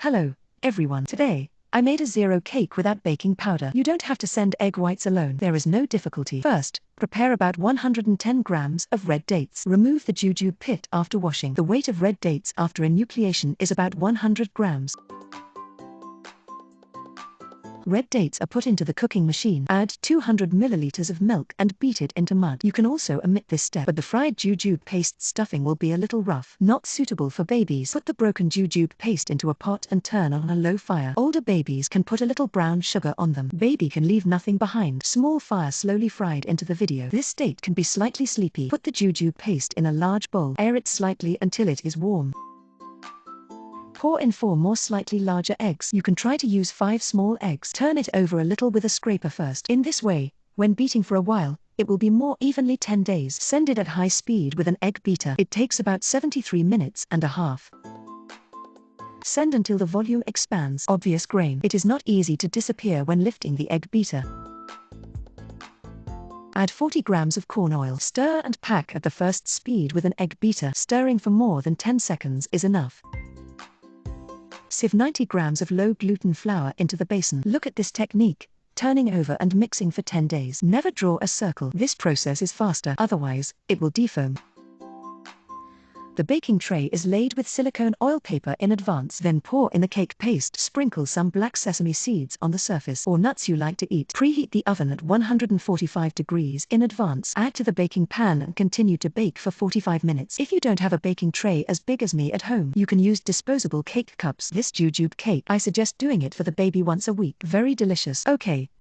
Hello, everyone. Today, I made a zero cake without baking powder. You don't have to send egg whites alone. There is no difficulty. First, prepare about 110 grams of red dates. Remove the jujube pit after washing. The weight of red dates after enucleation is about 100 grams. Red dates are put into the cooking machine. Add 200 milliliters of milk and beat it into mud. You can also omit this step, but the fried jujube paste stuffing will be a little rough, not suitable for babies. Put the broken jujube paste into a pot and turn on a low fire. Older babies can put a little brown sugar on them. Baby can leave nothing behind. Small fire slowly fried into the video. This state can be slightly sleepy. Put the jujube paste in a large bowl. Air it slightly until it is warm. Pour in 4 more slightly larger eggs. You can try to use 5 small eggs. Turn it over a little with a scraper first. In this way, when beating for a while, it will be more evenly 10 days. Send it at high speed with an egg beater. It takes about 73 minutes and a half. Send until the volume expands. Obvious grain. It is not easy to disappear when lifting the egg beater. Add 40 grams of corn oil. Stir and pack at the first speed with an egg beater. Stirring for more than 10 seconds is enough. Sieve 90 grams of low-gluten flour into the basin. Look at this technique, turning over and mixing for 10 days. Never draw a circle. This process is faster, otherwise, it will defoam. The baking tray is laid with silicone oil paper in advance. Then pour in the cake paste. Sprinkle some black sesame seeds on the surface, or nuts you like to eat. Preheat the oven at 145 degrees in advance. Add to the baking pan and continue to bake for 45 minutes. If you don't have a baking tray as big as me at home, you can use disposable cake cups. This jujube cake, I suggest doing it for the baby once a week. Very delicious. Okay.